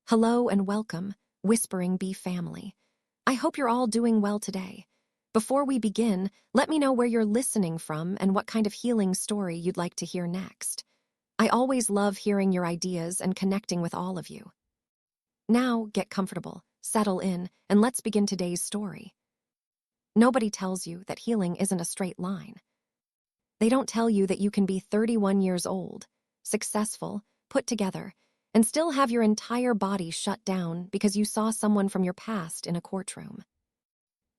Hello and welcome, Whispering Bee family. I hope you're all doing well today. Before we begin, let me know where you're listening from and what kind of healing story you'd like to hear next. I always love hearing your ideas and connecting with all of you. Now, get comfortable, settle in, and let's begin today's story. Nobody tells you that healing isn't a straight line. They don't tell you that you can be 31 years old, successful, put together, and still have your entire body shut down because you saw someone from your past in a courtroom.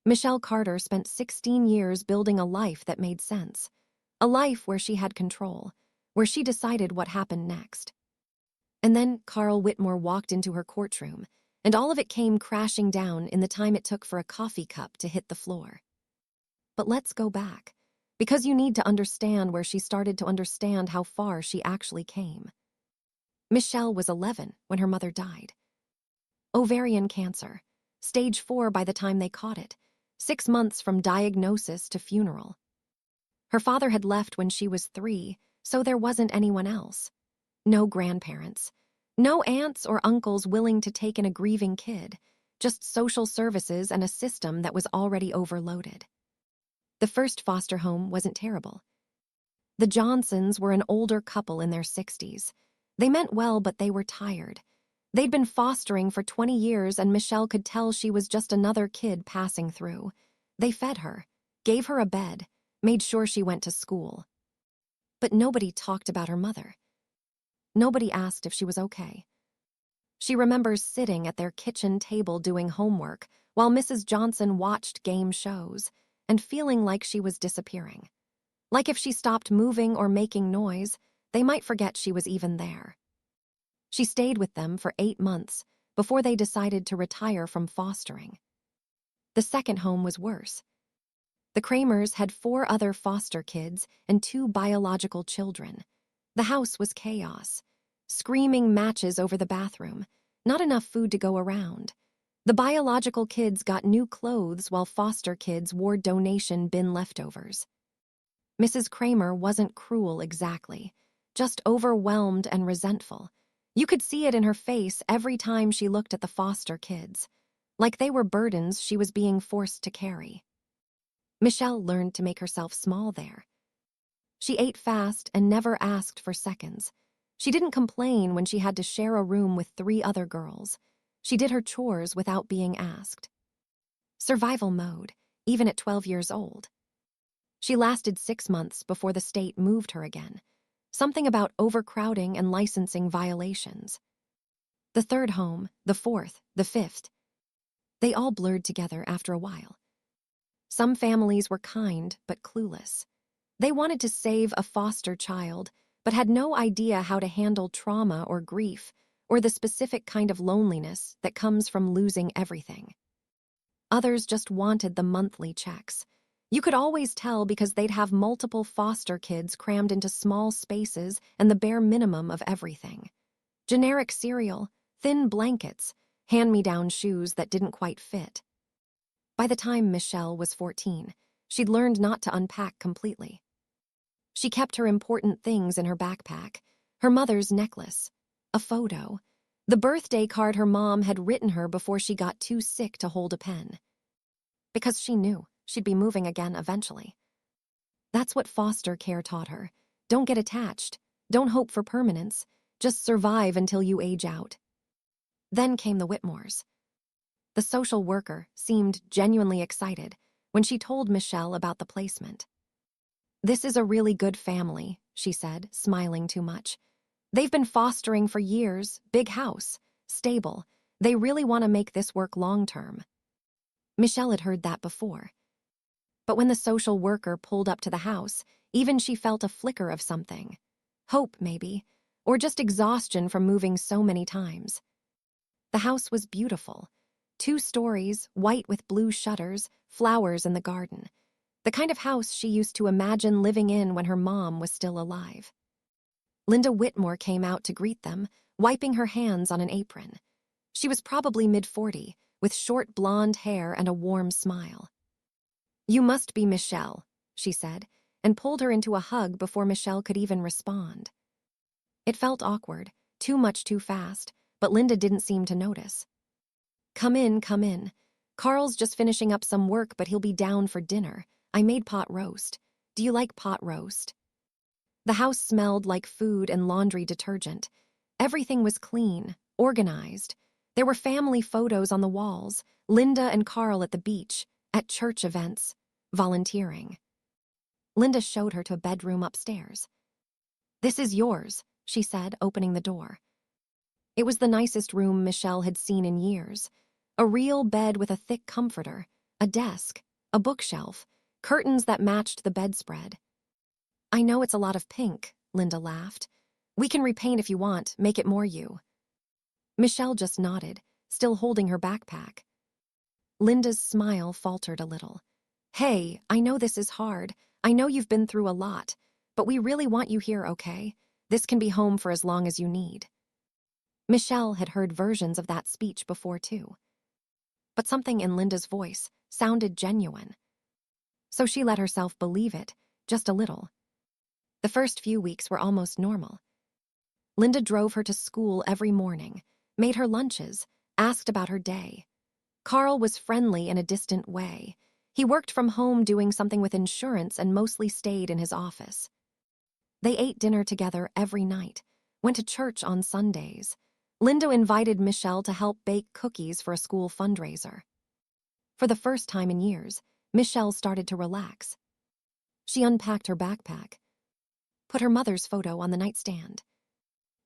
Michelle Carter spent 16 years building a life that made sense, a life where she had control, where she decided what happened next. And then Carl Whitmore walked into her courtroom, and all of it came crashing down in the time it took for a coffee cup to hit the floor. But let's go back, because you need to understand where she started to understand how far she actually came. Michelle was 11 when her mother died. Ovarian cancer, stage 4 by the time they caught it, 6 months from diagnosis to funeral. Her father had left when she was 3, so there wasn't anyone else. No grandparents, no aunts or uncles willing to take in a grieving kid, just social services and a system that was already overloaded. The first foster home wasn't terrible. The Johnsons were an older couple in their 60s. They meant well, but they were tired. They'd been fostering for 20 years, and Michelle could tell she was just another kid passing through. They fed her, gave her a bed, made sure she went to school. But nobody talked about her mother. Nobody asked if she was okay. She remembers sitting at their kitchen table doing homework while Mrs. Johnson watched game shows and feeling like she was disappearing. Like if she stopped moving or making noise, they might forget she was even there. She stayed with them for 8 months before they decided to retire from fostering. The second home was worse. The Kramers had 4 other foster kids and 2 biological children. The house was chaos. Screaming matches over the bathroom, not enough food to go around. The biological kids got new clothes while foster kids wore donation bin leftovers. Mrs. Kramer wasn't cruel exactly, just overwhelmed and resentful. You could see it in her face every time she looked at the foster kids, like they were burdens she was being forced to carry. Michelle learned to make herself small there. She ate fast and never asked for seconds. She didn't complain when she had to share a room with 3 other girls. She did her chores without being asked. Survival mode, even at 12 years old. She lasted 6 months before the state moved her again. Something about overcrowding and licensing violations. The third home, the fourth, the fifth. They all blurred together after a while. Some families were kind but clueless. They wanted to save a foster child, but had no idea how to handle trauma or grief, or the specific kind of loneliness that comes from losing everything. Others just wanted the monthly checks. You could always tell because they'd have multiple foster kids crammed into small spaces and the bare minimum of everything. Generic cereal, thin blankets, hand-me-down shoes that didn't quite fit. By the time Michelle was 14, she'd learned not to unpack completely. She kept her important things in her backpack, her mother's necklace, a photo, the birthday card her mom had written her before she got too sick to hold a pen. Because she knew she'd be moving again eventually. That's what foster care taught her. Don't get attached. Don't hope for permanence. Just survive until you age out. Then came the Whitmores. The social worker seemed genuinely excited when she told Michelle about the placement. "This is a really good family," she said, smiling too much. "They've been fostering for years, big house, stable. They really want to make this work long-term." Michelle had heard that before. But when the social worker pulled up to the house, even she felt a flicker of something. Hope, maybe, or just exhaustion from moving so many times. The house was beautiful. 2 stories, white with blue shutters, flowers in the garden. The kind of house she used to imagine living in when her mom was still alive. Linda Whitmore came out to greet them, wiping her hands on an apron. She was probably mid-40, with short blonde hair and a warm smile. "You must be Michelle," she said, and pulled her into a hug before Michelle could even respond. It felt awkward, too much too fast, but Linda didn't seem to notice. Come in, come in. Carl's just finishing up some work, but he'll be down for dinner. I made pot roast. Do you like pot roast? The house smelled like food and laundry detergent. Everything was clean, organized. There were family photos on the walls, Linda and Carl at the beach, at church events, volunteering. Linda showed her to a bedroom upstairs. This is yours, she said, opening the door. It was the nicest room Michelle had seen in years. A real bed with a thick comforter, a desk, a bookshelf, curtains that matched the bedspread. I know it's a lot of pink, Linda laughed. We can repaint if you want, make it more you. Michelle just nodded, still holding her backpack. Linda's smile faltered a little. Hey, I know this is hard. I know you've been through a lot, but we really want you here, okay? This can be home for as long as you need. Michelle had heard versions of that speech before, too. But something in Linda's voice sounded genuine. So she let herself believe it, just a little. The first few weeks were almost normal. Linda drove her to school every morning, made her lunches, asked about her day. Carl was friendly in a distant way. He worked from home doing something with insurance and mostly stayed in his office. They ate dinner together every night, went to church on Sundays. Linda invited Michelle to help bake cookies for a school fundraiser. For the first time in years, Michelle started to relax. She unpacked her backpack, put her mother's photo on the nightstand,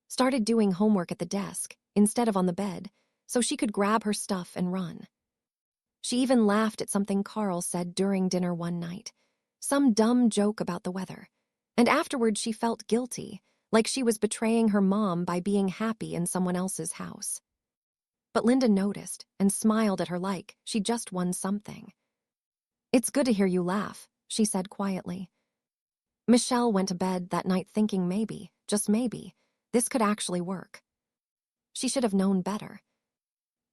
started doing homework at the desk instead of on the bed so she could grab her stuff and run. She even laughed at something Carl said during dinner one night, some dumb joke about the weather, and afterward she felt guilty, like she was betraying her mom by being happy in someone else's house. But Linda noticed and smiled at her like she just won something. It's good to hear you laugh, she said quietly. Michelle went to bed that night thinking maybe, just maybe, this could actually work. She should have known better.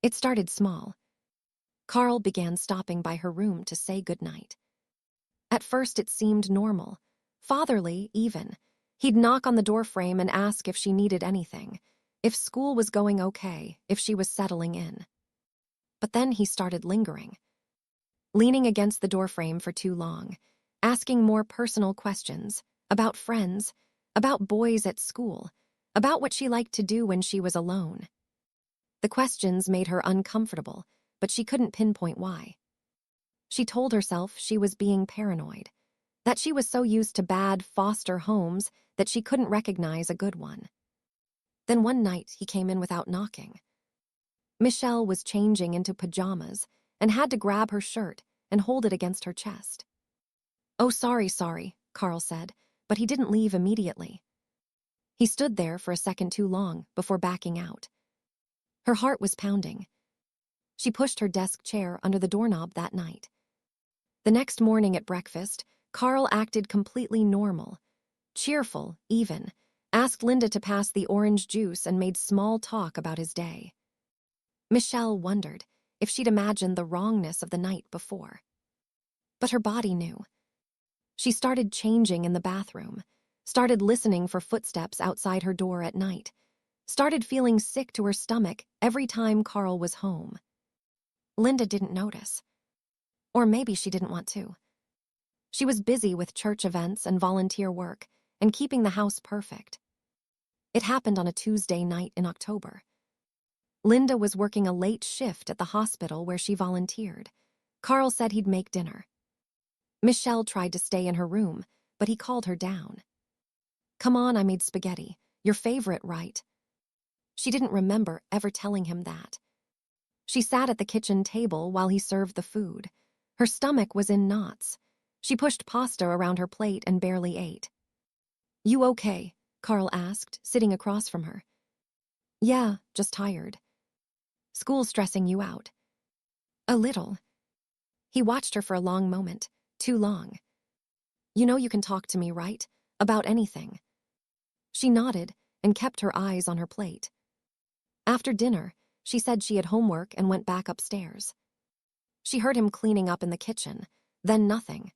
It started small. Carl began stopping by her room to say goodnight. At first it seemed normal, fatherly even. He'd knock on the doorframe and ask if she needed anything, if school was going okay, if she was settling in. But then he started lingering, leaning against the doorframe for too long, asking more personal questions about friends, about boys at school, about what she liked to do when she was alone. The questions made her uncomfortable, but she couldn't pinpoint why. She told herself she was being paranoid, that she was so used to bad foster homes that she couldn't recognize a good one. Then one night he came in without knocking. Michelle was changing into pajamas and had to grab her shirt and hold it against her chest. Oh, sorry, Carl said, but he didn't leave immediately. He stood there for a second too long before backing out. Her heart was pounding. She pushed her desk chair under the doorknob that night. The next morning at breakfast, Carl acted completely normal, cheerful, even, asked Linda to pass the orange juice and made small talk about his day. Michelle wondered if she'd imagined the wrongness of the night before. But her body knew. She started changing in the bathroom, started listening for footsteps outside her door at night, started feeling sick to her stomach every time Carl was home. Linda didn't notice. Or maybe she didn't want to. She was busy with church events and volunteer work and keeping the house perfect. It happened on a Tuesday night in October. Linda was working a late shift at the hospital where she volunteered. Carl said he'd make dinner. Michelle tried to stay in her room, but he called her down. Come on, I made spaghetti. Your favorite, right? She didn't remember ever telling him that. She sat at the kitchen table while he served the food. Her stomach was in knots. She pushed pasta around her plate and barely ate. You okay? Carl asked, sitting across from her. Yeah, just tired. School stressing you out? A little. He watched her for a long moment, too long. You know you can talk to me, right? About anything. She nodded and kept her eyes on her plate. After dinner, she said she had homework and went back upstairs. She heard him cleaning up in the kitchen, then nothing.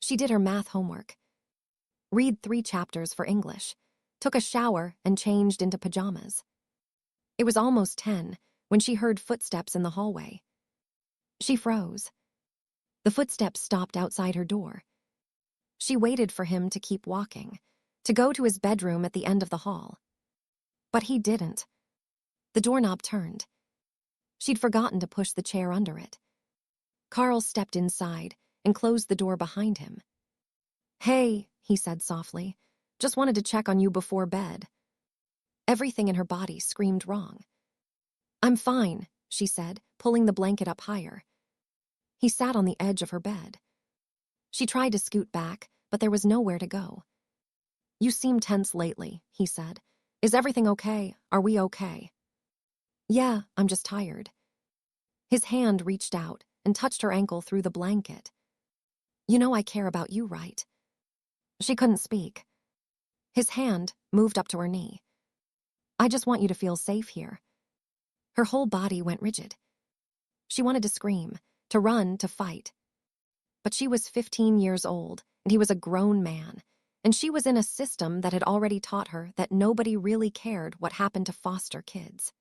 She did her math homework, read 3 chapters for English, took a shower and changed into pajamas. It was almost 10 when she heard footsteps in the hallway. She froze. The footsteps stopped outside her door. She waited for him to keep walking, to go to his bedroom at the end of the hall. But he didn't. The doorknob turned. She'd forgotten to push the chair under it. Carl stepped inside and closed the door behind him. "Hey," he said softly, "just wanted to check on you before bed." Everything in her body screamed wrong. "I'm fine," she said, pulling the blanket up higher. He sat on the edge of her bed. She tried to scoot back, but there was nowhere to go. "You seem tense lately," he said. "Is everything okay? Are we okay?" "Yeah, I'm just tired." His hand reached out and touched her ankle through the blanket. "You know I care about you, right?" She couldn't speak. His hand moved up to her knee. "I just want you to feel safe here." Her whole body went rigid. She wanted to scream, to run, to fight. But she was 15 years old, and he was a grown man, and she was in a system that had already taught her that nobody really cared what happened to foster kids.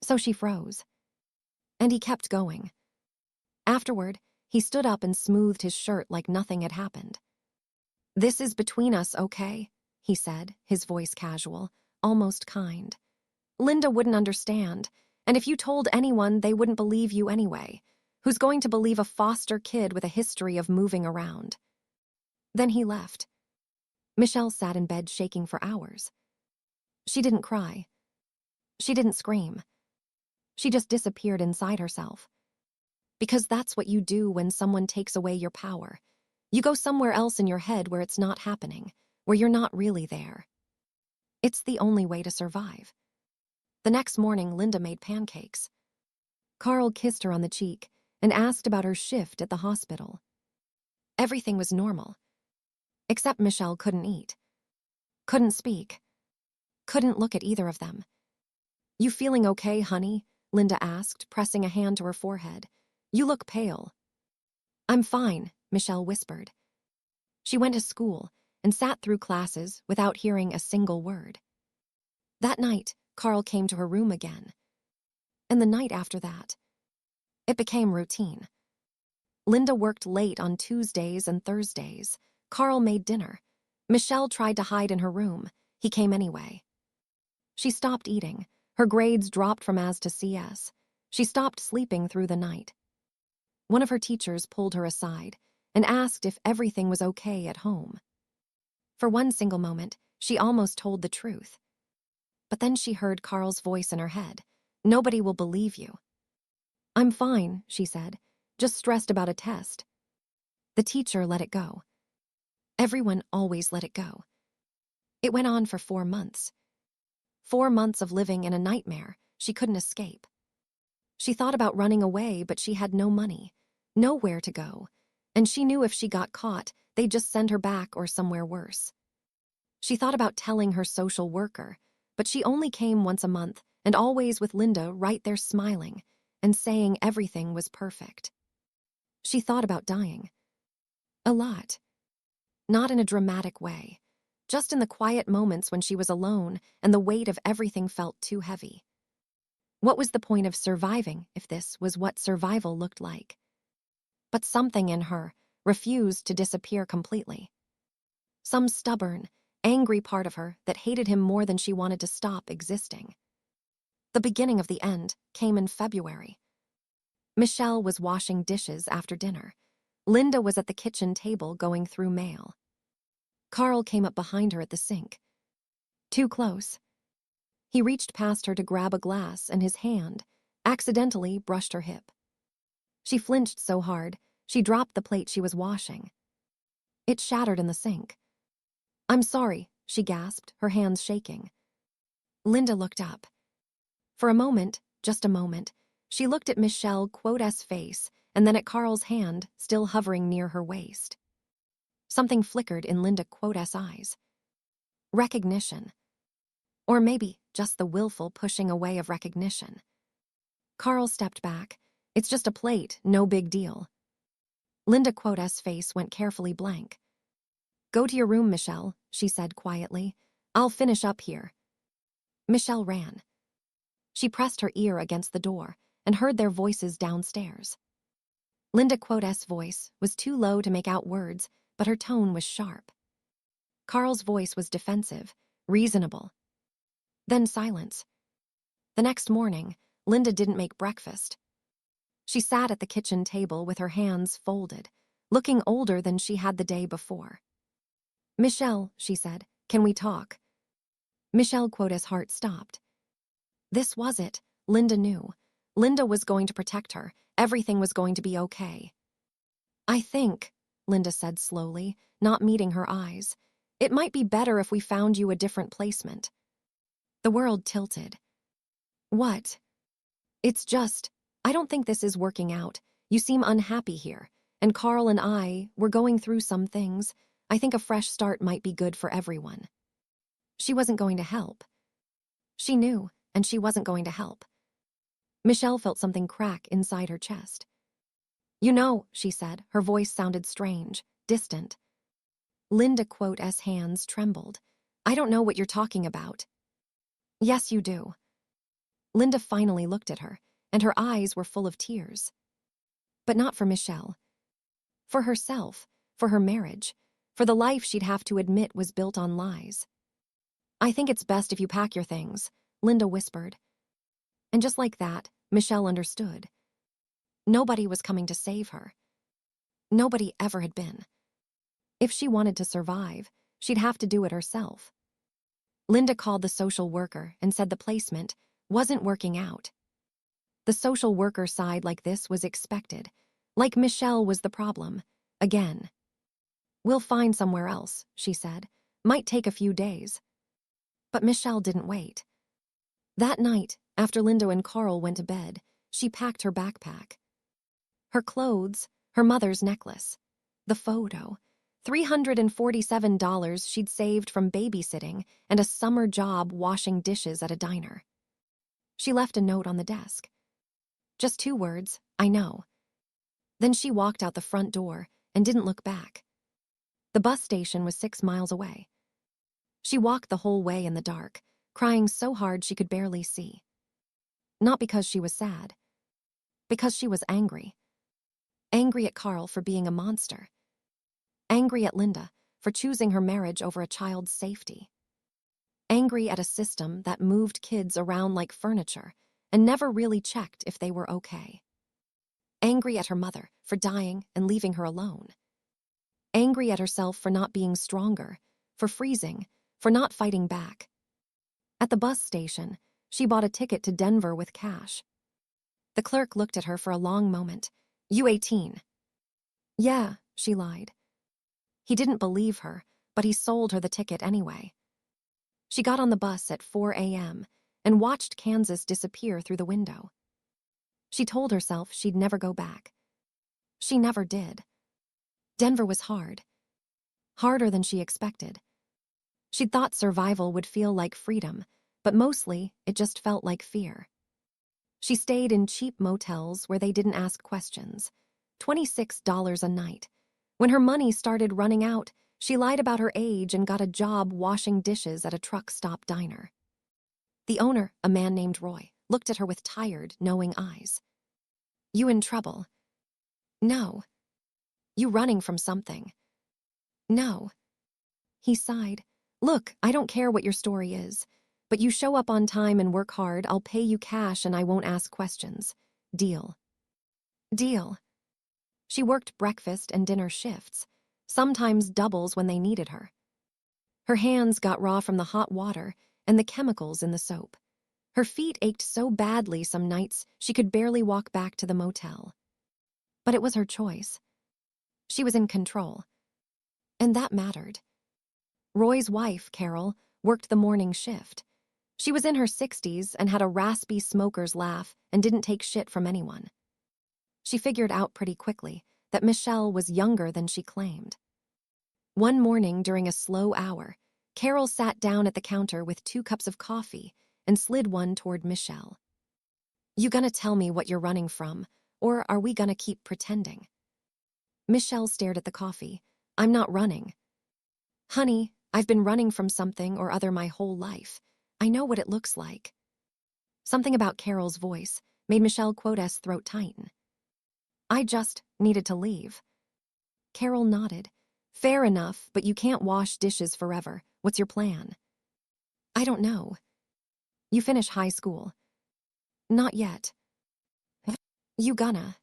So she froze. And he kept going. Afterward, he stood up and smoothed his shirt like nothing had happened. "This is between us, okay?" he said, his voice casual, almost kind. "Linda wouldn't understand, and if you told anyone, they wouldn't believe you anyway. Who's going to believe a foster kid with a history of moving around?" Then he left. Michelle sat in bed shaking for hours. She didn't cry. She didn't scream. She just disappeared inside herself. Because that's what you do when someone takes away your power. You go somewhere else in your head where it's not happening, where you're not really there. It's the only way to survive. The next morning, Linda made pancakes. Carl kissed her on the cheek and asked about her shift at the hospital. Everything was normal. Except Michelle couldn't eat. Couldn't speak. Couldn't look at either of them. "You feeling okay, honey?" Linda asked, pressing a hand to her forehead. "You look pale." "I'm fine," Michelle whispered. She went to school and sat through classes without hearing a single word. That night, Carl came to her room again. And the night after that, it became routine. Linda worked late on Tuesdays and Thursdays. Carl made dinner. Michelle tried to hide in her room. He came anyway. She stopped eating. Her grades dropped from As to CS. She stopped sleeping through the night. One of her teachers pulled her aside and asked if everything was okay at home. For one single moment, she almost told the truth. But then she heard Carl's voice in her head. "Nobody will believe you." "I'm fine," she said, "just stressed about a test." The teacher let it go. Everyone always let it go. It went on for 4 months. 4 months of living in a nightmare she couldn't escape. She thought about running away, but she had no money, nowhere to go, and she knew if she got caught, they'd just send her back or somewhere worse. She thought about telling her social worker, but she only came once a month and always with Linda right there smiling and saying everything was perfect. She thought about dying. A lot. Not in a dramatic way, just in the quiet moments when she was alone and the weight of everything felt too heavy. What was the point of surviving if this was what survival looked like? But something in her refused to disappear completely. Some stubborn, angry part of her that hated him more than she wanted to stop existing. The beginning of the end came in February. Michelle was washing dishes after dinner. Linda was at the kitchen table going through mail. Carl came up behind her at the sink. Too close. He reached past her to grab a glass and his hand accidentally brushed her hip. She flinched so hard, she dropped the plate she was washing. It shattered in the sink. "I'm sorry," she gasped, her hands shaking. Linda looked up. For a moment, just a moment, she looked at Michelle Quote's face and then at Carl's hand still hovering near her waist. Something flickered in Linda Quote's eyes. Recognition. Or maybe just the willful pushing away of recognition. Carl stepped back. "It's just a plate, no big deal." Linda Quote's face went carefully blank. "Go to your room, Michelle," she said quietly. "I'll finish up here." Michelle ran. She pressed her ear against the door and heard their voices downstairs. Linda Quote's voice was too low to make out words, but her tone was sharp. Carl's voice was defensive, reasonable. Then silence. The next morning, Linda didn't make breakfast. She sat at the kitchen table with her hands folded, looking older than she had the day before. "Michelle," she said, "can we talk?" Michelle Quote's heart stopped. This was it, Linda knew. Linda was going to protect her. Everything was going to be okay. "I think," Linda said slowly, not meeting her eyes, "it might be better if we found you a different placement." The world tilted. "What?" "It's just, I don't think this is working out. You seem unhappy here, and Carl and we're going through some things. I think a fresh start might be good for everyone." She wasn't going to help. She knew, and she wasn't going to help. Michelle felt something crack inside her chest. "You know," she said, her voice sounded strange, distant. Linda Quote's hands trembled. "I don't know what you're talking about." "Yes, you do." Linda finally looked at her, and her eyes were full of tears. But not for Michelle. For herself, for her marriage, for the life she'd have to admit was built on lies. "I think it's best if you pack your things," Linda whispered. And just like that, Michelle understood. Nobody was coming to save her. Nobody ever had been. If she wanted to survive, she'd have to do it herself. Linda called the social worker and said the placement wasn't working out. The social worker sighed like this was expected, like Michelle was the problem, again. "We'll find somewhere else," she said. "Might take a few days." But Michelle didn't wait. That night, after Linda and Carl went to bed, she packed her backpack. Her clothes, her mother's necklace, the photo, $347 she'd saved from babysitting and a summer job washing dishes at a diner. She left a note on the desk. Just 2 words, "I know." Then she walked out the front door and didn't look back. The bus station was 6 miles away. She walked the whole way in the dark, crying so hard she could barely see. Not because she was sad. Because she was angry. Angry at Carl for being a monster. Angry at Linda for choosing her marriage over a child's safety. Angry at a system that moved kids around like furniture and never really checked if they were okay. Angry at her mother for dying and leaving her alone. Angry at herself for not being stronger, for freezing, for not fighting back. At the bus station, she bought a ticket to Denver with cash. The clerk looked at her for a long moment. "You 18?" "Yeah," she lied. He didn't believe her, but he sold her the ticket anyway. She got on the bus at 4 a.m. and watched Kansas disappear through the window. She told herself she'd never go back. She never did. Denver was hard. Harder than she expected. She'd thought survival would feel like freedom, but mostly it just felt like fear. She stayed in cheap motels where they didn't ask questions. $26 a night. When her money started running out, she lied about her age and got a job washing dishes at a truck stop diner. The owner, a man named Roy, looked at her with tired, knowing eyes. "You in trouble?" "No." "You running from something?" "No." He sighed. "Look, I don't care what your story is, but you show up on time and work hard, I'll pay you cash and I won't ask questions. Deal?" "Deal." She worked breakfast and dinner shifts, sometimes doubles when they needed her. Her hands got raw from the hot water and the chemicals in the soap. Her feet ached so badly some nights she could barely walk back to the motel. But it was her choice. She was in control. And that mattered. Roy's wife, Carol, worked the morning shift. She was in her 60s and had a raspy smoker's laugh and didn't take shit from anyone. She figured out pretty quickly that Michelle was younger than she claimed. One morning during a slow hour, Carol sat down at the counter with 2 cups of coffee and slid one toward Michelle. "You gonna tell me what you're running from, or are we gonna keep pretending?" Michelle stared at the coffee. "I'm not running." "Honey, I've been running from something or other my whole life. I know what it looks like." Something about Carol's voice made Michelle Quote's throat tighten. I just needed to leave. Carol nodded. Fair enough, but you can't wash dishes forever. What's your plan? I don't know. You finish high school. Not yet. You gonna.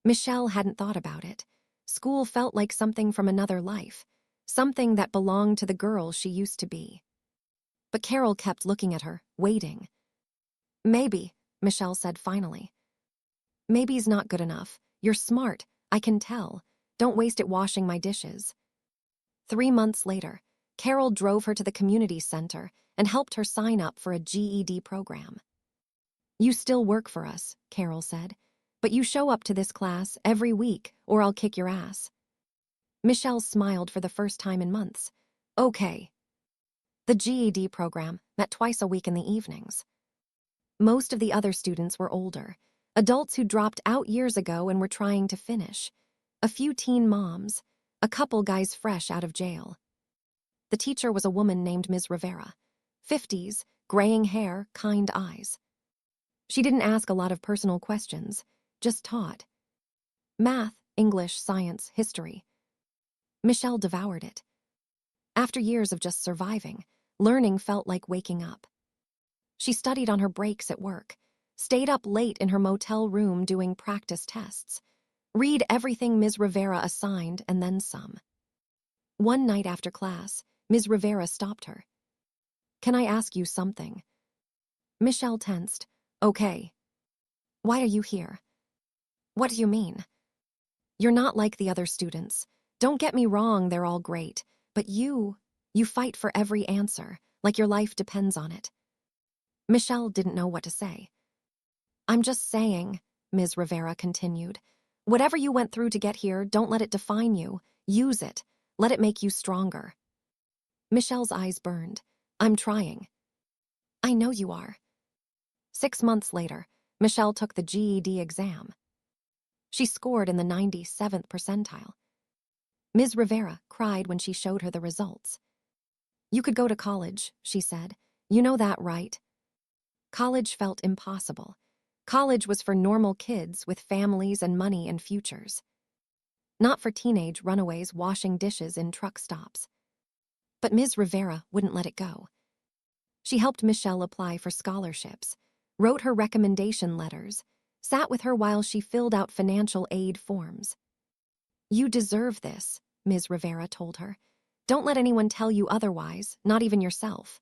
Michelle hadn't thought about it. School felt like something from another life, something that belonged to the girl she used to be. But Carol kept looking at her, waiting. Maybe, Michelle said finally. Maybe's not good enough. You're smart, I can tell. Don't waste it washing my dishes. 3 months later, Carol drove her to the community center and helped her sign up for a GED program. You still work for us, Carol said, but you show up to this class every week or I'll kick your ass. Michelle smiled for the first time in months. Okay. The GED program met twice a week in the evenings. Most of the other students were older, adults who dropped out years ago and were trying to finish. A few teen moms, a couple guys fresh out of jail. The teacher was a woman named Ms. Rivera, 50s, graying hair, kind eyes. She didn't ask a lot of personal questions, just taught. Math, English, science, history. Michelle devoured it. After years of just surviving, learning felt like waking up. She studied on her breaks at work, stayed up late in her motel room doing practice tests, read everything Ms. Rivera assigned and then some. One night after class, Ms. Rivera stopped her. Can I ask you something? Michelle tensed. Okay. Why are you here? What do you mean? You're not like the other students. Don't get me wrong, they're all great. But you fight for every answer, like your life depends on it. Michelle didn't know what to say. I'm just saying, Ms. Rivera continued. Whatever you went through to get here, don't let it define you. Use it. Let it make you stronger. Michelle's eyes burned. I'm trying. I know you are. 6 months later, Michelle took the GED exam. She scored in the 97th percentile. Ms. Rivera cried when she showed her the results. You could go to college, she said. You know that, right? College felt impossible. College was for normal kids with families and money and futures. Not for teenage runaways washing dishes in truck stops. But Ms. Rivera wouldn't let it go. She helped Michelle apply for scholarships, wrote her recommendation letters, sat with her while she filled out financial aid forms. You deserve this, Ms. Rivera told her. Don't let anyone tell you otherwise, not even yourself.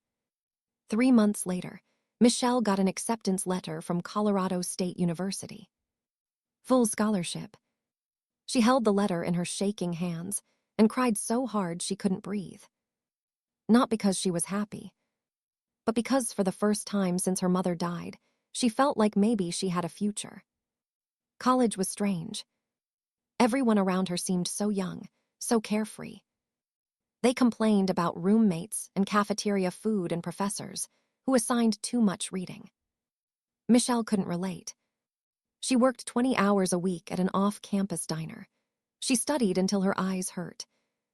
3 months later, Michelle got an acceptance letter from Colorado State University. Full scholarship. She held the letter in her shaking hands and cried so hard she couldn't breathe. Not because she was happy, but because for the first time since her mother died, she felt like maybe she had a future. College was strange. Everyone around her seemed so young, so carefree. They complained about roommates and cafeteria food and professors who assigned too much reading. Michelle couldn't relate. She worked 20 hours a week at an off-campus diner. She studied until her eyes hurt.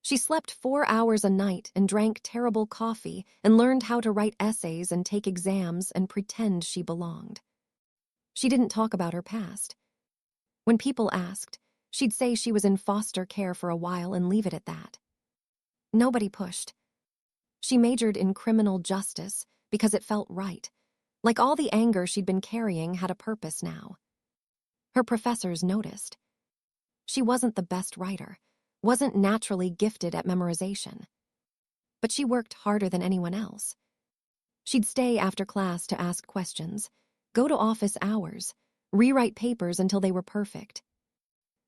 She slept 4 hours a night and drank terrible coffee and learned how to write essays and take exams and pretend she belonged. She didn't talk about her past. When people asked, she'd say she was in foster care for a while and leave it at that. Nobody pushed. She majored in criminal justice because it felt right, like all the anger she'd been carrying had a purpose now. Her professors noticed. She wasn't the best writer, wasn't naturally gifted at memorization. But she worked harder than anyone else. She'd stay after class to ask questions, go to office hours, rewrite papers until they were perfect.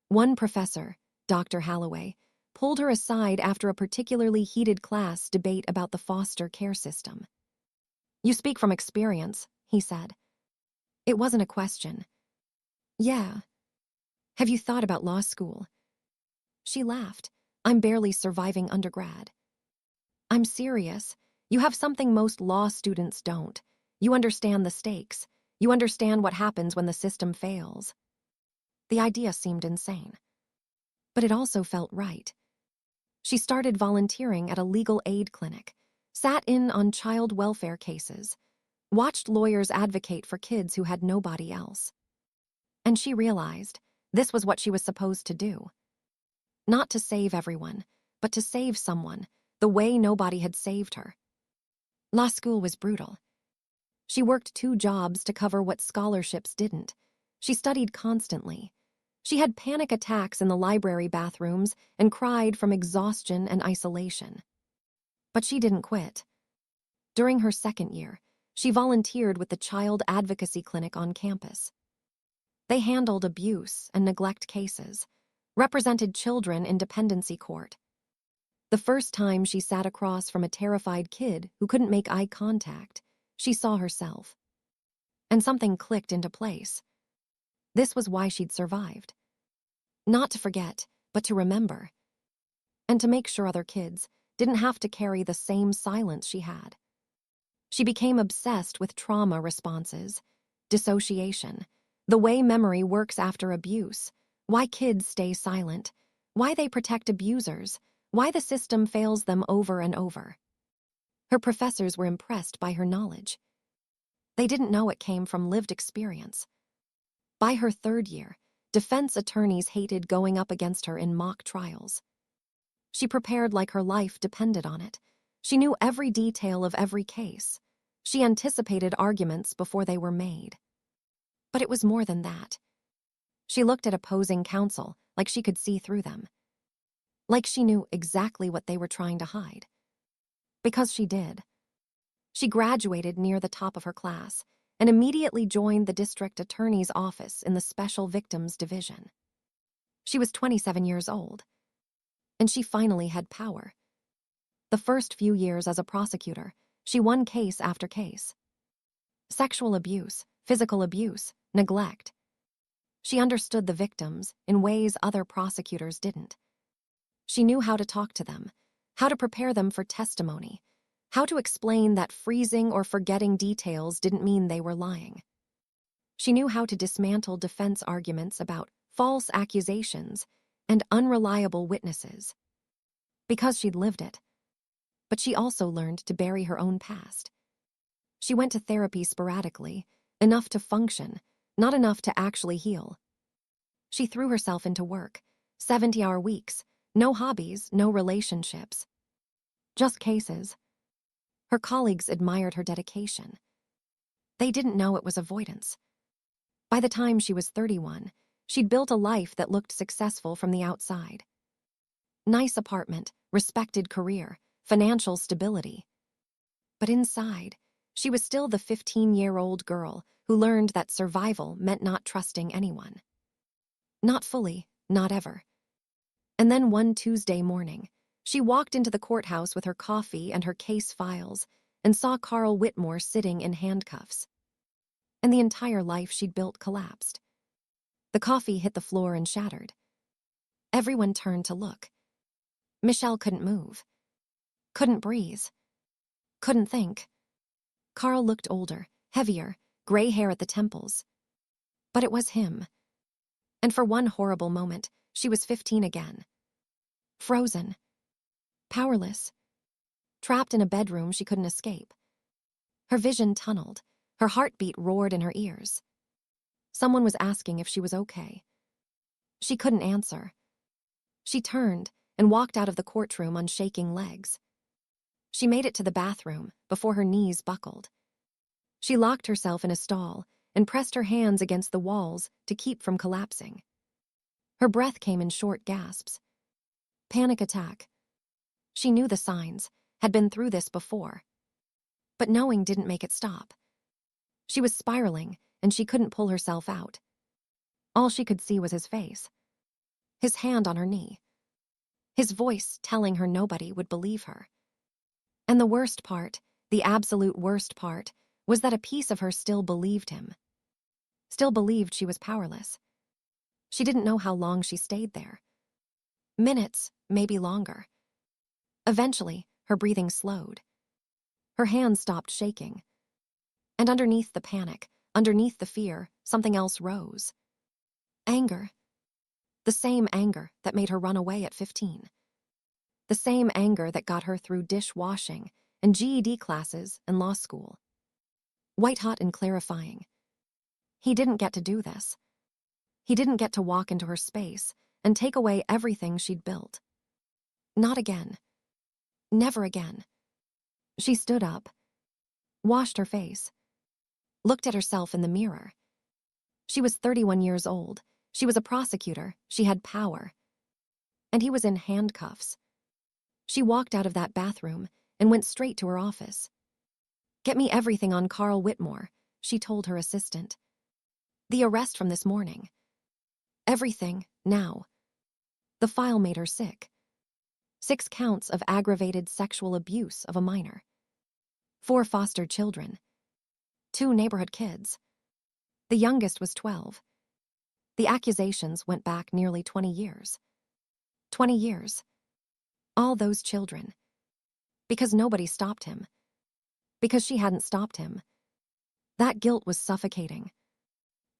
One professor, Dr. Holloway, pulled her aside after a particularly heated class debate about the foster care system. You speak from experience, he said. It wasn't a question. Yeah. Have you thought about law school? She laughed. I'm barely surviving undergrad. I'm serious. You have something most law students don't. You understand the stakes. You understand what happens when the system fails. The idea seemed insane. But it also felt right. She started volunteering at a legal aid clinic, sat in on child welfare cases, watched lawyers advocate for kids who had nobody else. And she realized this was what she was supposed to do. Not to save everyone, but to save someone, the way nobody had saved her. Law school was brutal. She worked 2 jobs to cover what scholarships didn't. She studied constantly. She had panic attacks in the library bathrooms and cried from exhaustion and isolation. But she didn't quit. During her 2nd year, she volunteered with the child advocacy clinic on campus. They handled abuse and neglect cases, represented children in dependency court. The first time she sat across from a terrified kid who couldn't make eye contact, she saw herself. And something clicked into place. This was why she'd survived. Not to forget, but to remember. And to make sure other kids didn't have to carry the same silence she had. She became obsessed with trauma responses, dissociation, the way memory works after abuse, why kids stay silent, why they protect abusers, why the system fails them over and over. Her professors were impressed by her knowledge. They didn't know it came from lived experience. By her 3rd year, defense attorneys hated going up against her in mock trials. She prepared like her life depended on it. She knew every detail of every case. She anticipated arguments before they were made. But it was more than that. She looked at opposing counsel like she could see through them. Like she knew exactly what they were trying to hide. Because she did. She graduated near the top of her class and immediately joined the district attorney's office in the Special Victims Division. She was 27 years old, and she finally had power. The first few years as a prosecutor, she won case after case. Sexual abuse, physical abuse, neglect. She understood the victims in ways other prosecutors didn't. She knew how to talk to them, how to prepare them for testimony, how to explain that freezing or forgetting details didn't mean they were lying. She knew how to dismantle defense arguments about false accusations and unreliable witnesses. Because she'd lived it. But she also learned to bury her own past. She went to therapy sporadically, enough to function, not enough to actually heal. She threw herself into work, 70-hour weeks, no hobbies, no relationships. Just cases. Her colleagues admired her dedication. They didn't know it was avoidance. By the time she was 31, she'd built a life that looked successful from the outside. Nice apartment, respected career, financial stability. But inside, she was still the 15-year-old girl who learned that survival meant not trusting anyone. Not fully, not ever. And then one Tuesday morning, she walked into the courthouse with her coffee and her case files and saw Carl Whitmore sitting in handcuffs. And the entire life she'd built collapsed. The coffee hit the floor and shattered. Everyone turned to look. Michelle couldn't move. Couldn't breathe. Couldn't think. Carl looked older, heavier, gray hair at the temples. But it was him. And for one horrible moment, she was 15 again. Frozen. Powerless. Trapped in a bedroom she couldn't escape. Her vision tunneled. Her heartbeat roared in her ears. Someone was asking if she was okay. She couldn't answer. She turned and walked out of the courtroom on shaking legs. She made it to the bathroom before her knees buckled. She locked herself in a stall and pressed her hands against the walls to keep from collapsing. Her breath came in short gasps. Panic attack. She knew the signs, had been through this before. But knowing didn't make it stop. She was spiraling, and she couldn't pull herself out. All she could see was his face. His hand on her knee. His voice telling her nobody would believe her. And the worst part, the absolute worst part, was that a piece of her still believed him. Still believed she was powerless. She didn't know how long she stayed there. Minutes, maybe longer. Eventually, her breathing slowed. Her hands stopped shaking. And underneath the panic, underneath the fear, something else rose. Anger. The same anger that made her run away at 15. The same anger that got her through dishwashing and GED classes and law school. White-hot and clarifying. He didn't get to do this. He didn't get to walk into her space and take away everything she'd built. Not again. Never again. She stood up, washed her face, looked at herself in the mirror. She was 31 years old. She was a prosecutor. She had power. And he was in handcuffs. She walked out of that bathroom and went straight to her office. "Get me everything on Carl Whitmore," she told her assistant. "The arrest from this morning. Everything, now." The file made her sick. 6 counts of aggravated sexual abuse of a minor. 4 foster children. 2 neighborhood kids. The youngest was 12. The accusations went back nearly 20 years. 20 years. All those children. Because nobody stopped him. Because she hadn't stopped him. That guilt was suffocating.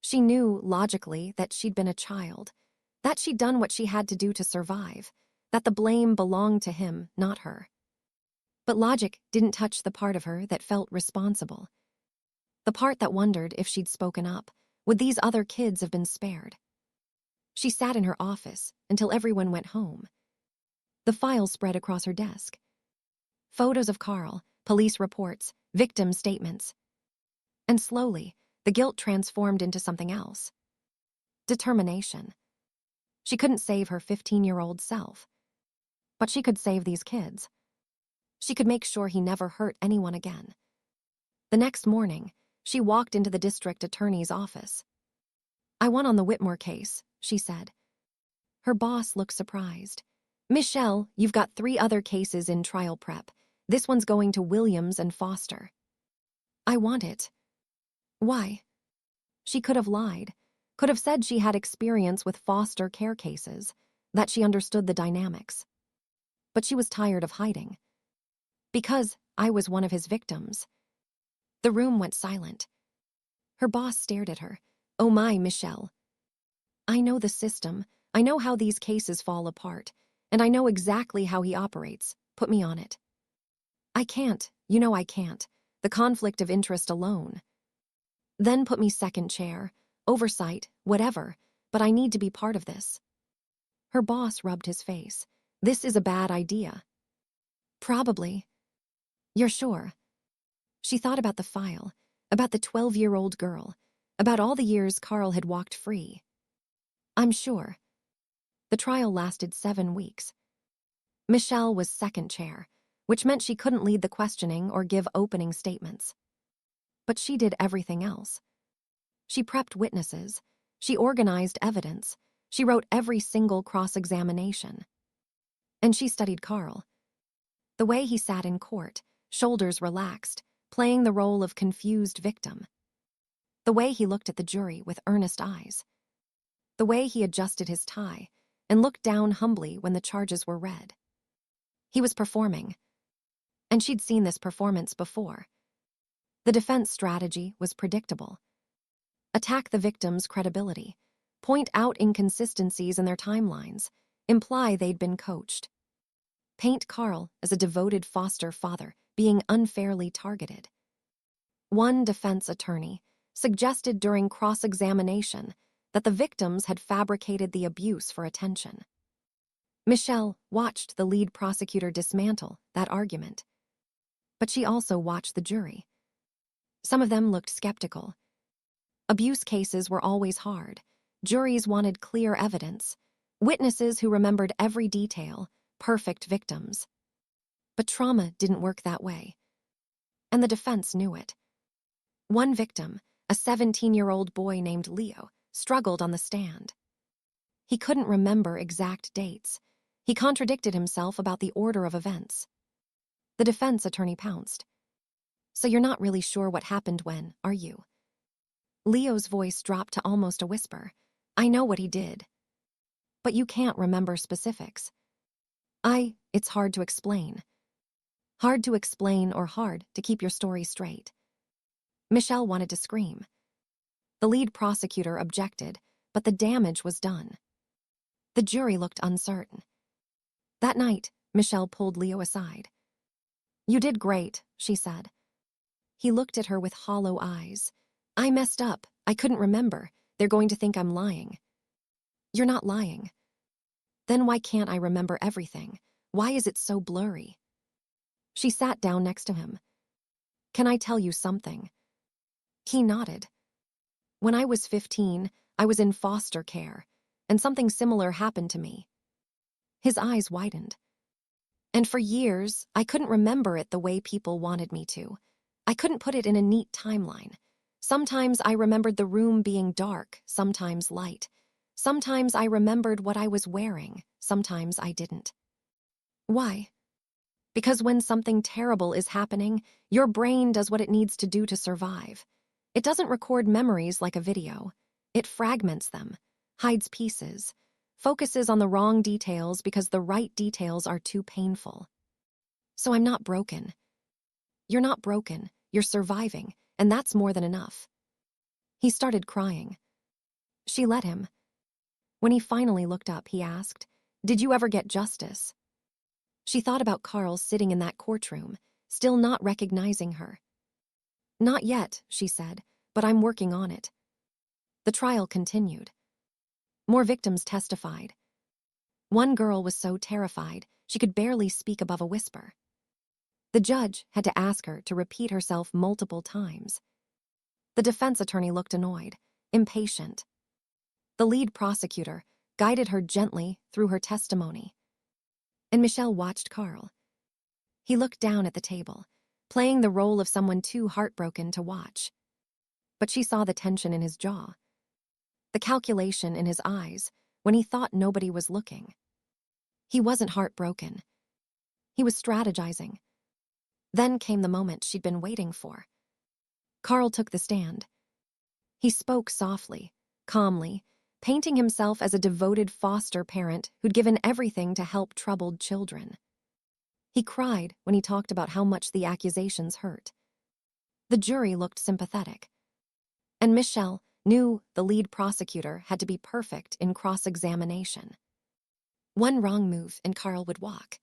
She knew, logically, that she'd been a child, that she'd done what she had to do to survive, that the blame belonged to him, not her. But logic didn't touch the part of her that felt responsible. The part that wondered if she'd spoken up, would these other kids have been spared? She sat in her office until everyone went home. The files spread across her desk. Photos of Carl, police reports, victim statements. And slowly, the guilt transformed into something else. Determination. She couldn't save her 15-year-old self. But she could save these kids. She could make sure he never hurt anyone again. The next morning, she walked into the district attorney's office. "I won on the Whitmore case," she said. Her boss looked surprised. "Michelle, you've got 3 other cases in trial prep. This one's going to Williams and Foster." "I want it." "Why?" She could have lied, could have said she had experience with foster care cases, that she understood the dynamics. But she was tired of hiding. "Because I was one of his victims." The room went silent. Her boss stared at her. "Oh my, Michelle. I know the system. I know how these cases fall apart. And I know exactly how he operates. Put me on it." "I can't. You know I can't. The conflict of interest alone." "Then put me second chair, oversight, whatever, but I need to be part of this." Her boss rubbed his face. "This is a bad idea." "Probably." "You're sure?" She thought about the file, about the 12-year-old girl, about all the years Carl had walked free. "I'm sure." The trial lasted 7 weeks. Michelle was second chair, which meant she couldn't lead the questioning or give opening statements. But she did everything else. She prepped witnesses. She organized evidence. She wrote every single cross-examination. And she studied Carl. The way he sat in court, shoulders relaxed, playing the role of confused victim. The way he looked at the jury with earnest eyes. The way he adjusted his tie and looked down humbly when the charges were read. He was performing. And she'd seen this performance before. The defense strategy was predictable. Attack the victim's credibility, point out inconsistencies in their timelines, imply they'd been coached. Paint Carl as a devoted foster father being unfairly targeted. One defense attorney suggested during cross-examination that the victims had fabricated the abuse for attention. Michelle watched the lead prosecutor dismantle that argument. But she also watched the jury. Some of them looked skeptical. Abuse cases were always hard. Juries wanted clear evidence, witnesses who remembered every detail, perfect victims. But trauma didn't work that way. And the defense knew it. One victim, a 17-year-old boy named Leo, struggled on the stand. He couldn't remember exact dates. He contradicted himself about the order of events. The defense attorney pounced. "So you're not really sure what happened when, are you?" Leo's voice dropped to almost a whisper. "I know what he did. But you can't remember specifics." It's hard to explain." Hard to explain or hard to keep your story straight. Michelle wanted to scream. The lead prosecutor objected, but the damage was done. The jury looked uncertain. That night, Michelle pulled Leo aside. "You did great," she said. He looked at her with hollow eyes. I messed up. I couldn't remember. They're going to think I'm lying. You're not lying. Then why can't I remember everything? Why is it so blurry? She sat down next to him. Can I tell you something? He nodded. When I was 15, I was in foster care, and something similar happened to me. His eyes widened. And for years, I couldn't remember it the way people wanted me to. I couldn't put it in a neat timeline. Sometimes I remembered the room being dark, sometimes light. Sometimes I remembered what I was wearing, sometimes I didn't. Why? Because when something terrible is happening, your brain does what it needs to do to survive. It doesn't record memories like a video. It fragments them, hides pieces, focuses on the wrong details because the right details are too painful. So I'm not broken. You're not broken. You're surviving, and that's more than enough. He started crying. She let him. When he finally looked up, he asked, "Did you ever get justice?" She thought about Carl sitting in that courtroom, still not recognizing her. "Not yet," she said, "but I'm working on it." The trial continued. More victims testified. One girl was so terrified she could barely speak above a whisper. The judge had to ask her to repeat herself multiple times. The defense attorney looked annoyed, impatient. The lead prosecutor guided her gently through her testimony. And Michelle watched Carl. He looked down at the table, playing the role of someone too heartbroken to watch. But she saw the tension in his jaw, the calculation in his eyes when he thought nobody was looking. He wasn't heartbroken. He was strategizing. Then came the moment she'd been waiting for. Carl took the stand. He spoke softly, calmly, painting himself as a devoted foster parent who'd given everything to help troubled children. He cried when he talked about how much the accusations hurt. The jury looked sympathetic. And Michelle knew the lead prosecutor had to be perfect in cross-examination. One wrong move and Carl would walk.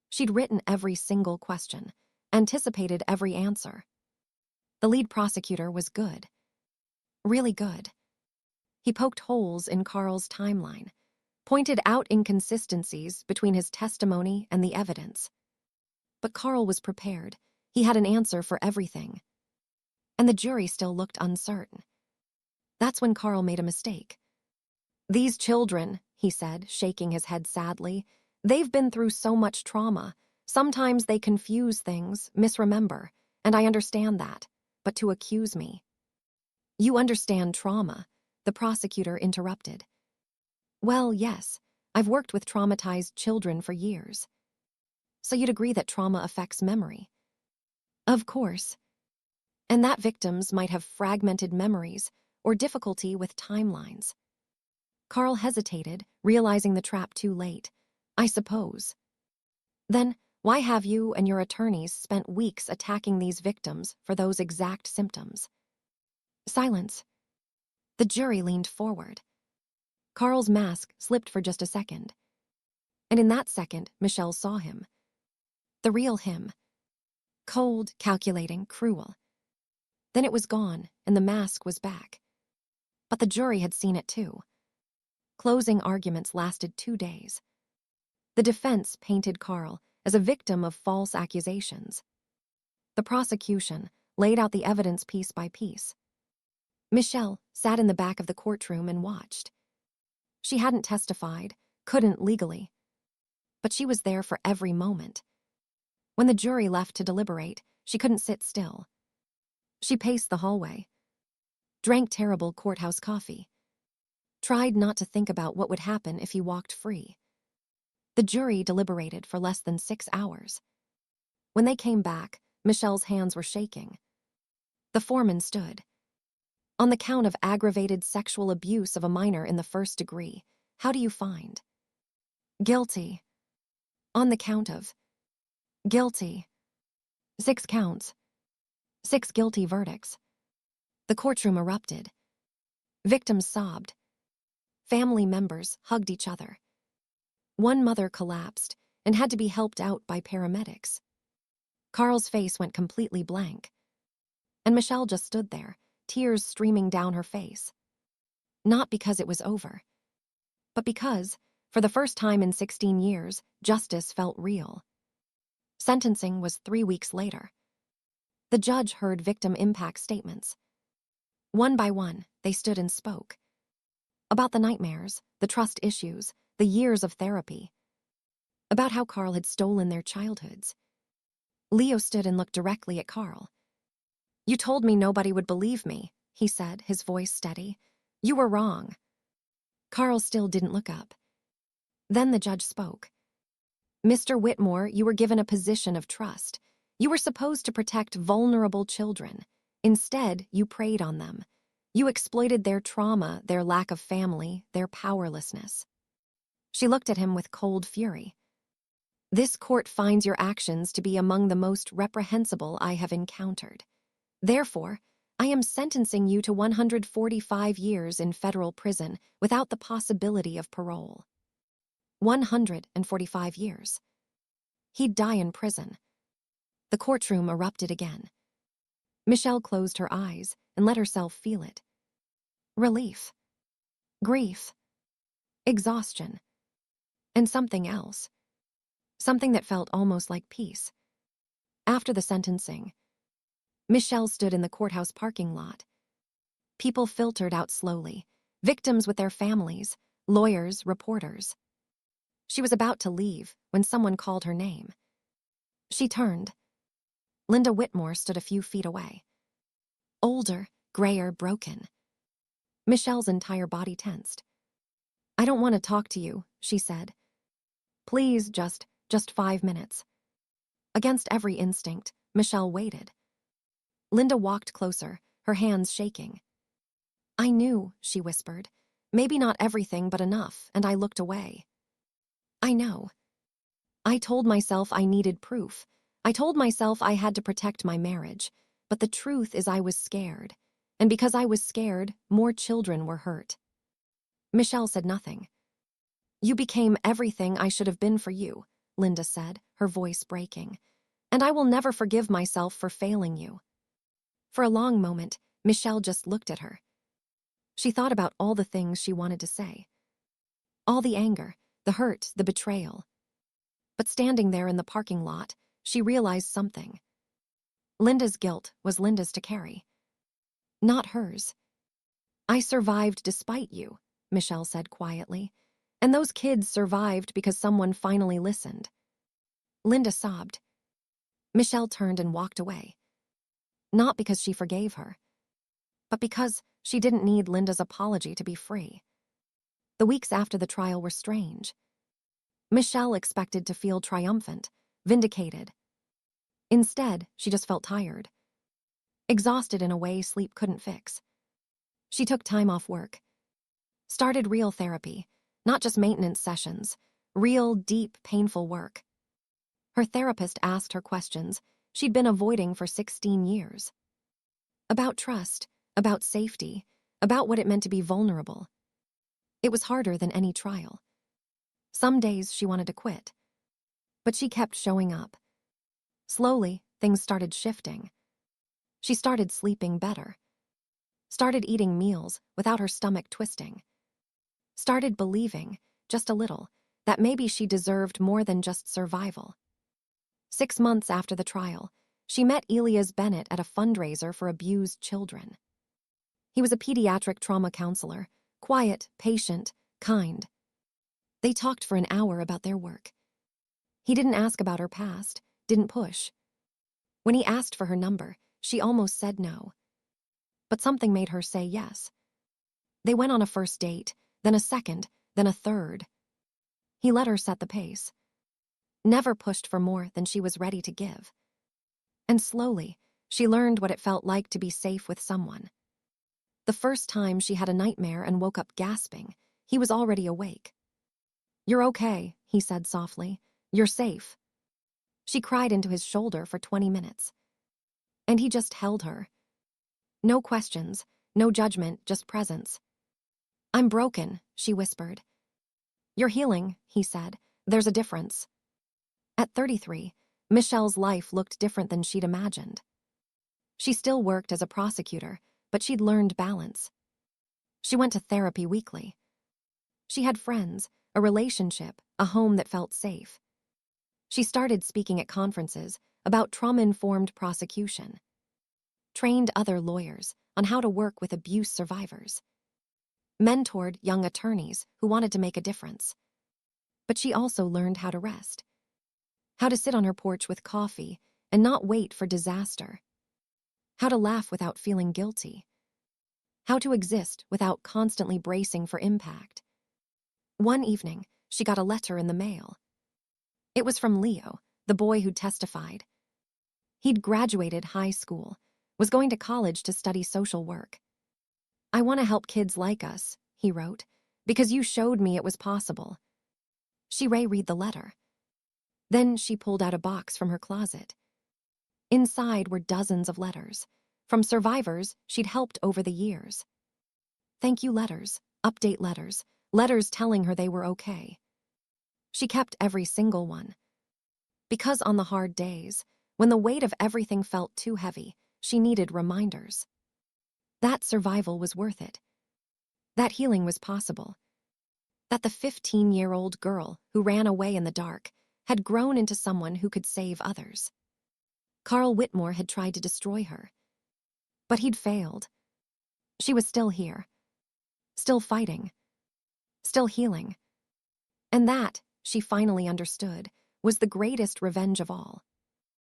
She'd written every single question, anticipated every answer. The lead prosecutor was good. Really good. He poked holes in Carl's timeline, pointed out inconsistencies between his testimony and the evidence. But Carl was prepared. He had an answer for everything. And the jury still looked uncertain. That's when Carl made a mistake. "These children," he said, shaking his head sadly, "they've been through so much trauma. Sometimes they confuse things, misremember, and I understand that. But to accuse me—" "You understand trauma," the prosecutor interrupted. "Well, yes, I've worked with traumatized children for years." "So you'd agree that trauma affects memory?" "Of course. And that victims might have fragmented memories or difficulty with timelines." Carl hesitated, realizing the trap too late. "I suppose." "Then why have you and your attorneys spent weeks attacking these victims for those exact symptoms?" Silence. The jury leaned forward. Carl's mask slipped for just a second. And in that second, Michelle saw him. The real him. Cold, calculating, cruel. Then it was gone, and the mask was back. But the jury had seen it too. Closing arguments lasted 2 days. The defense painted Carl as a victim of false accusations. The prosecution laid out the evidence piece by piece. Michelle sat in the back of the courtroom and watched. She hadn't testified, couldn't legally. But she was there for every moment. When the jury left to deliberate, she couldn't sit still. She paced the hallway, drank terrible courthouse coffee, tried not to think about what would happen if he walked free. The jury deliberated for less than 6 hours. When they came back, Michelle's hands were shaking. The foreman stood. "On the count of aggravated sexual abuse of a minor in the 1st degree, how do you find?" "Guilty." "On the count of—" "Guilty." 6 counts. 6 guilty verdicts. The courtroom erupted. Victims sobbed. Family members hugged each other. One mother collapsed and had to be helped out by paramedics. Carl's face went completely blank. And Michelle just stood there, tears streaming down her face. Not because it was over, but because, for the first time in 16 years, justice felt real. Sentencing was 3 weeks later. The judge heard victim impact statements. One by one, they stood and spoke. About the nightmares, the trust issues, the years of therapy. About how Carl had stolen their childhoods. Leo stood and looked directly at Carl. "You told me nobody would believe me," he said, his voice steady. "You were wrong." Carl still didn't look up. Then the judge spoke. "Mr. Whitmore, you were given a position of trust. You were supposed to protect vulnerable children. Instead, you preyed on them. You exploited their trauma, their lack of family, their powerlessness." She looked at him with cold fury. "This court finds your actions to be among the most reprehensible I have encountered. Therefore, I am sentencing you to 145 years in federal prison without the possibility of parole." 145 years. He'd die in prison. The courtroom erupted again. Michelle closed her eyes and let herself feel it. Relief. Grief. Exhaustion. And something else. Something that felt almost like peace. After the sentencing, Michelle stood in the courthouse parking lot. People filtered out slowly, victims with their families, lawyers, reporters. She was about to leave when someone called her name. She turned. Linda Whitmore stood a few feet away. Older, grayer, broken. Michelle's entire body tensed. "I don't want to talk to you," she said. "Please, just 5 minutes." Against every instinct, Michelle waited. Linda walked closer, her hands shaking. "I knew," she whispered. "Maybe not everything, but enough, and I looked away. I know. I told myself I needed proof. I told myself I had to protect my marriage. But the truth is I was scared. And because I was scared, more children were hurt." Michelle said nothing. "You became everything I should have been for you," Linda said, her voice breaking. "And I will never forgive myself for failing you." For a long moment, Michelle just looked at her. She thought about all the things she wanted to say. All the anger, the hurt, the betrayal. But standing there in the parking lot, she realized something. Linda's guilt was Linda's to carry. Not hers. "I survived despite you," Michelle said quietly. "And those kids survived because someone finally listened." Linda sobbed. Michelle turned and walked away. Not because she forgave her, but because she didn't need Linda's apology to be free. The weeks after the trial were strange. Michelle expected to feel triumphant, vindicated. Instead, she just felt tired. Exhausted in a way sleep couldn't fix. She took time off work. Started real therapy, not just maintenance sessions, real, deep, painful work. Her therapist asked her questions she'd been avoiding for 16 years. About trust, about safety, about what it meant to be vulnerable. It was harder than any trial. Some days she wanted to quit. But she kept showing up. Slowly, things started shifting. She started sleeping better. Started eating meals without her stomach twisting. Started believing, just a little, that maybe she deserved more than just survival. 6 months after the trial, she met Elias Bennett at a fundraiser for abused children. He was a pediatric trauma counselor, quiet, patient, kind. They talked for an hour about their work. He didn't ask about her past, didn't push. When he asked for her number, she almost said no. But something made her say yes. They went on a first date, then a second, then a third. He let her set the pace. Never pushed for more than she was ready to give. And slowly, she learned what it felt like to be safe with someone. The first time she had a nightmare and woke up gasping, he was already awake. "You're okay," he said softly. "You're safe." She cried into his shoulder for 20 minutes. And he just held her. No questions, no judgment, just presence. "I'm broken," she whispered. "You're healing," he said. "There's a difference." At 33, Michelle's life looked different than she'd imagined. She still worked as a prosecutor, but she'd learned balance. She went to therapy weekly. She had friends, a relationship, a home that felt safe. She started speaking at conferences about trauma-informed prosecution, trained other lawyers on how to work with abuse survivors, mentored young attorneys who wanted to make a difference. But she also learned how to rest, how to sit on her porch with coffee and not wait for disaster, how to laugh without feeling guilty, how to exist without constantly bracing for impact. One evening, she got a letter in the mail. It was from Leo, the boy who testified. He'd graduated high school, was going to college to study social work. "I want to help kids like us," he wrote, "because you showed me it was possible." She read the letter. Then she pulled out a box from her closet. Inside were dozens of letters, from survivors she'd helped over the years. Thank you letters, update letters, letters telling her they were okay. She kept every single one. Because on the hard days, when the weight of everything felt too heavy, she needed reminders. That survival was worth it. That healing was possible. That the 15-year-old girl who ran away in the dark had grown into someone who could save others. Carl Whitmore had tried to destroy her. But he'd failed. She was still here. Still fighting. Still healing. And that, she finally understood, was the greatest revenge of all.